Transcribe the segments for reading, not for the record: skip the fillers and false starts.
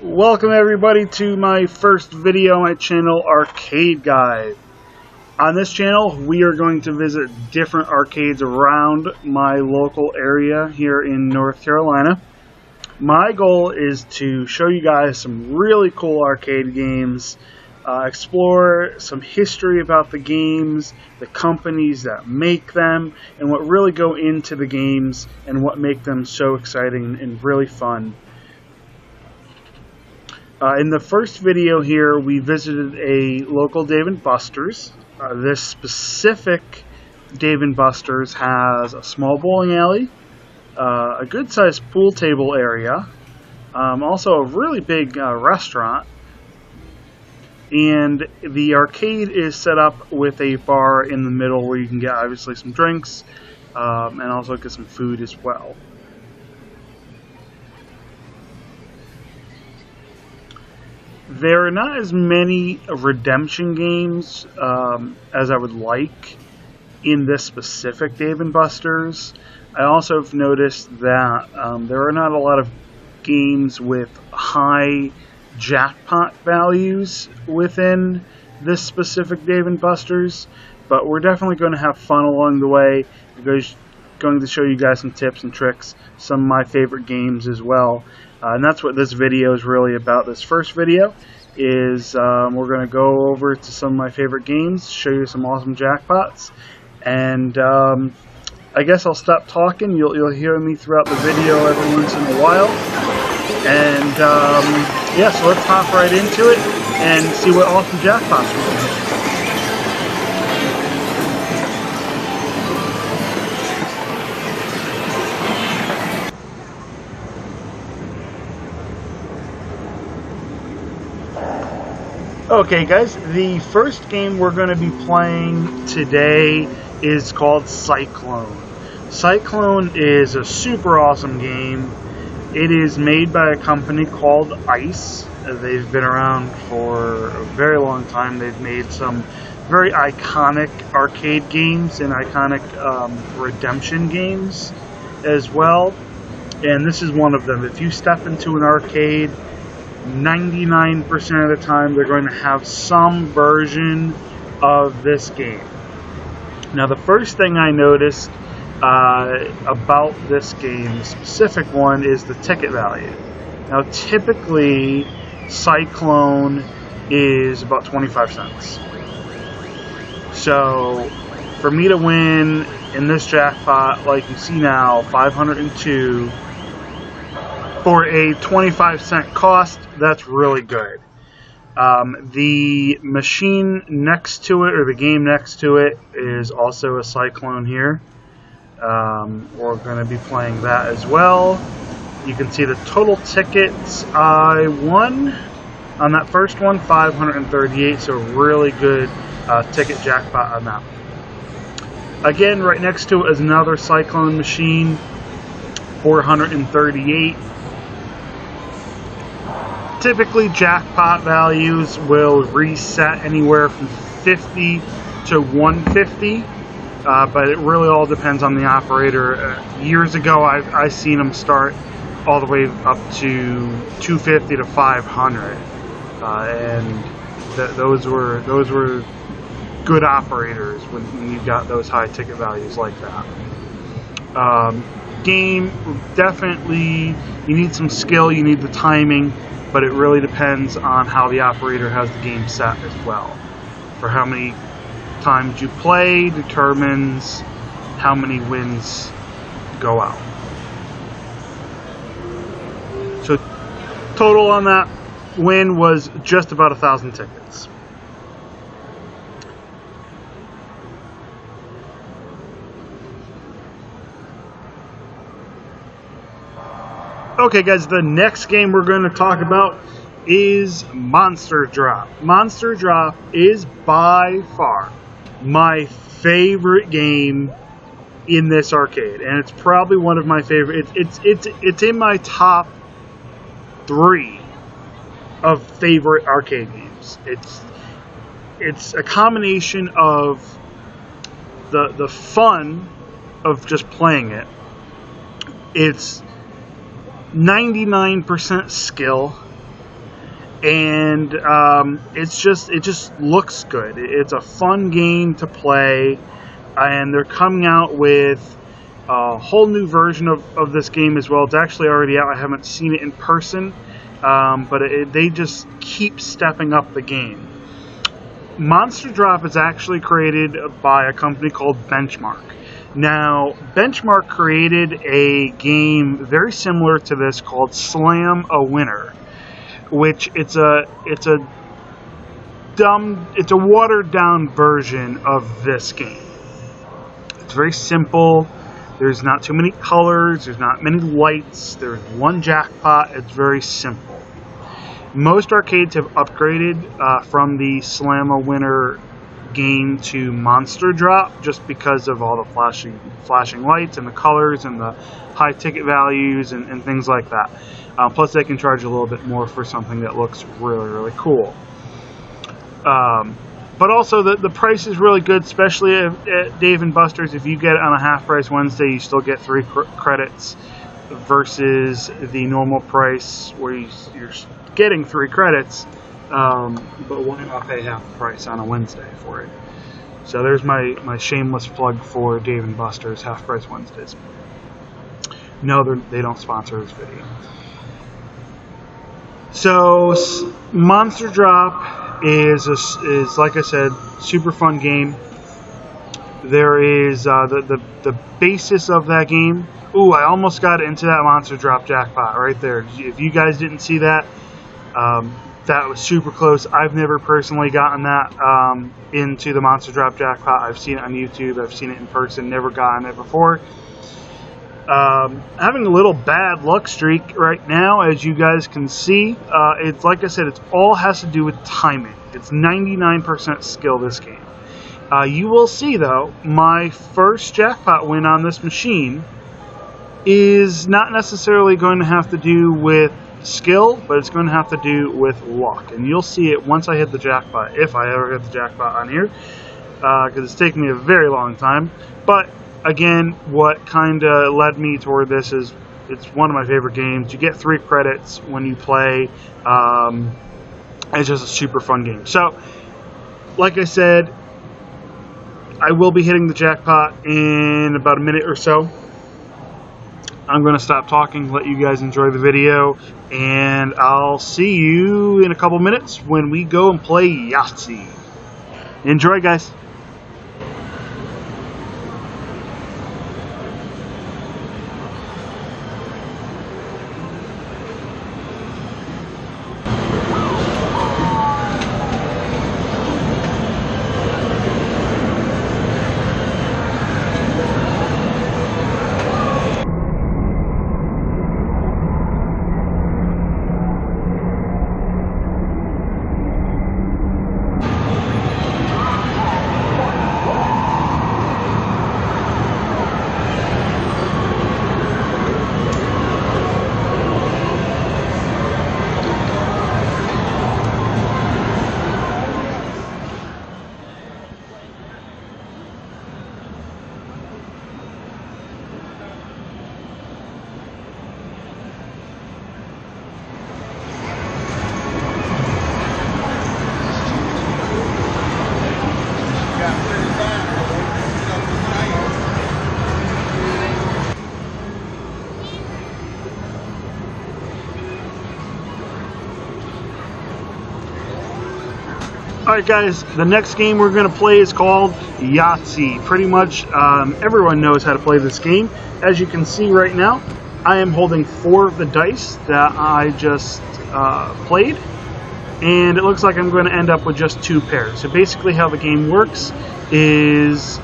Welcome everybody to my first video on my channel, Arcade Guide. On this channel, we are going to visit different arcades around my local area here in North Carolina. My goal is to show you guys some really cool arcade games, explore some history about the games, the companies that make them, and what really go into the games and what make them so exciting and really fun. In the first video here, we visited a local Dave & Buster's. This specific Dave & Buster's has a small bowling alley, a good-sized pool table area, also a really big restaurant, and the arcade is set up with a bar in the middle where you can get obviously some drinks and also get some food as well. There are not as many redemption games as I would like in this specific Dave & Buster's. I also have noticed that there are not a lot of games with high jackpot values within this specific Dave & Buster's, but we're definitely going to have fun along the way. We're going to show you guys some tips and tricks, some of my favorite games as well. And that's what this video is really about. This first video is we're going to go over to some of my favorite games, show you some awesome jackpots, and I guess I'll stop talking. You'll hear me throughout the video every once in a while. And yeah, so let's hop right into it and see what awesome jackpots we can hit. Okay guys, the first game we're going to be playing today is called Cyclone. Cyclone is a super awesome game. It is made by a company called ICE. They've been around for a very long time. They've made some very iconic arcade games and iconic redemption games as well. And this is one of them. If you step into an arcade, 99% of the time they're going to have some version of this game. Now the first thing I noticed about this game, the specific one, is the ticket value. Now typically Cyclone is about 25 cents. So for me to win in this jackpot, like you see now, 502 for a 25-cent cost, that's really good. The machine next to it, or the game next to it, is also a Cyclone here. We're going to be playing that as well. You can see the total tickets I won on that first one, 538, so really good ticket jackpot on that one. Again, right next to it is another Cyclone machine, 438. Typically, jackpot values will reset anywhere from 50 to 150, but it really all depends on the operator. Years ago, I've seen them start all the way up to 250 to 500, and those were good operators when you got those high ticket values like that. Game, definitely, you need some skill, you need the timing, but it really depends on how the operator has the game set as well. For how many times you play determines how many wins go out. So total on that win was just about 1,000 tickets. Okay guys, the next game we're going to talk about is Monster Drop. Monster Drop is by far my favorite game in this arcade, and it's probably one of my favorite. It's in my top 3 of favorite arcade games. It's a combination of the fun of just playing it. It's 99% skill, and it just looks good. It's a fun game to play, and they're coming out with a whole new version of this game as well. It's actually already out. I haven't seen it in person, but they just keep stepping up the game. Monster Drop is actually created by a company called Benchmark. Now, Benchmark created a game very similar to this called Slam a Winner, which it's a watered down version of this game. It's very simple. There's not too many colors. There's not many lights. There's one jackpot. It's very simple. Most arcades have upgraded from the Slam a Winner game to Monster Drop just because of all the flashing lights and the colors and the high ticket values and things like that. Plus, they can charge a little bit more for something that looks really, really cool. But also, the price is really good, especially at Dave & Buster's. If you get it on a half-price Wednesday, you still get 3 credits versus the normal price where you're getting 3 credits, but why not pay half the price on a Wednesday for it? So there's my shameless plug for Dave & Buster's half-price Wednesdays. No, they don't sponsor this video. So Monster Drop is like I said, super fun game. There is the basis of that game. Ooh, I almost got into that Monster Drop jackpot right there. If you guys didn't see that, that was super close. I've never personally gotten that into the Monster Drop jackpot. I've seen it on YouTube. I've seen it in person. Never gotten it before. Having a little bad luck streak right now, as you guys can see. It's like I said, it all has to do with timing. It's 99% skill, this game. You will see, though, my first jackpot win on this machine is not necessarily going to have to do with skill, but it's going to have to do with luck. And you'll see it once I hit the jackpot, if I ever hit the jackpot on here, because it's taken me a very long time. But again, what kind of led me toward this is it's one of my favorite games. You get 3 credits when you play. It's just a super fun game. So, like I said, I will be hitting the jackpot in about a minute or so. I'm going to stop talking, let you guys enjoy the video, and I'll see you in a couple minutes when we go and play Yahtzee. Enjoy, guys. Alright guys, the next game we're going to play is called Yahtzee. Pretty much everyone knows how to play this game. As you can see right now, I am holding 4 of the dice that I just played. And it looks like I'm going to end up with just 2 pairs. So basically how the game works is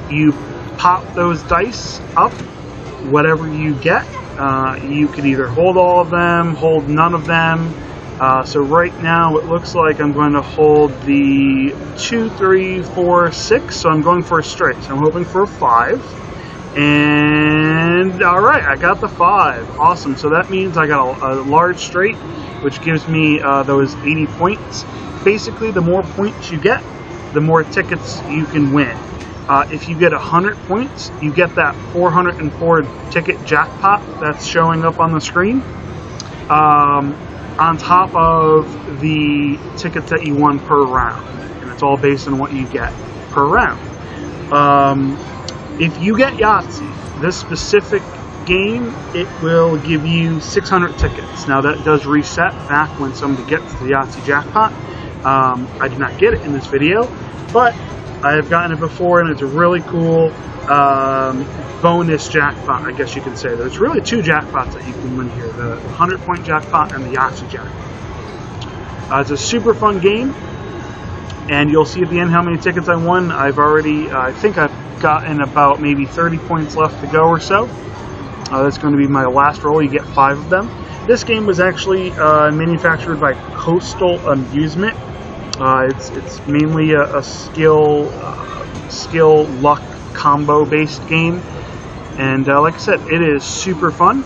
you pop those dice up, whatever you get. You can either hold all of them, hold none of them. So right now it looks like I'm going to hold the 2, 3, 4, 6, so I'm going for a straight. So I'm hoping for a 5. And alright, I got the 5. Awesome. So that means I got a large straight, which gives me those 80 points. Basically, the more points you get, the more tickets you can win. If you get 100 points, you get that 404 ticket jackpot that's showing up on the screen. on top of the tickets that you won per round, and it's all based on what you get per round. If you get Yahtzee, this specific game, it will give you 600 tickets. Now that does reset back when somebody gets the Yahtzee jackpot. I did not get it in this video, but I have gotten it before, and it's a really cool bonus jackpot, I guess you can say. There's really two jackpots that you can win here, the 100-point jackpot and the Yahtzee jackpot. It's a super fun game, and you'll see at the end how many tickets I won. I've already, I think I've gotten about maybe 30 points left to go or so. That's going to be my last roll. You get 5 of them. This game was actually manufactured by Coastal Amusement. It's mainly a skill luck combo based game, and like I said, it is super fun.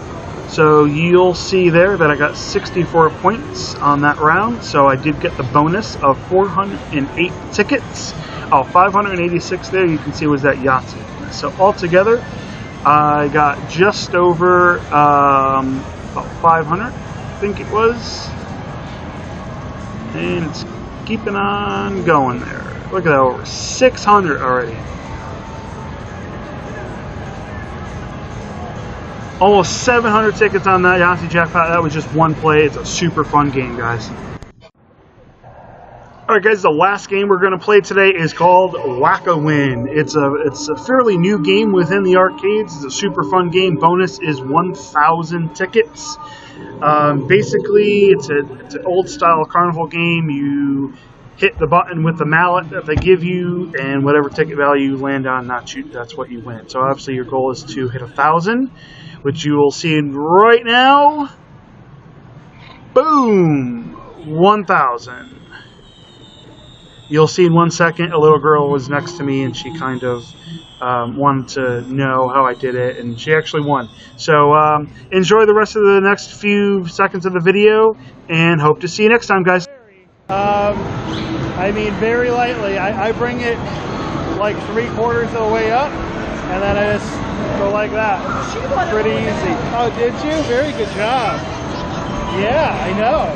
So you'll see there that I got 64 points on that round, so I did get the bonus of 408 tickets. 586 there, you can see, was that Yahtzee. So altogether I got just over about 500, I think it was, and it's keeping on going there. Look at that, over 600 already. Almost 700 tickets on that Yahtzee jackpot. That was just one play. It's a super fun game, guys. Alright guys, the last game we're going to play today is called Whack-A-Win. It's a fairly new game within the arcades. It's a super fun game. Bonus is 1,000 tickets. Basically, it's an old style carnival game. You hit the button with the mallet that they give you, and whatever ticket value you land on, that's what you win. So obviously your goal is to hit 1,000, which you will see right now. Boom! 1,000. You'll see in 1 second, a little girl was next to me, and she kind of wanted to know how I did it, and she actually won. So enjoy the rest of the next few seconds of the video, and hope to see you next time, guys. I mean, very lightly. I bring it like 3/4 of the way up, and then I just go like that. Pretty easy. Oh, did you? Very good job. Yeah, I know.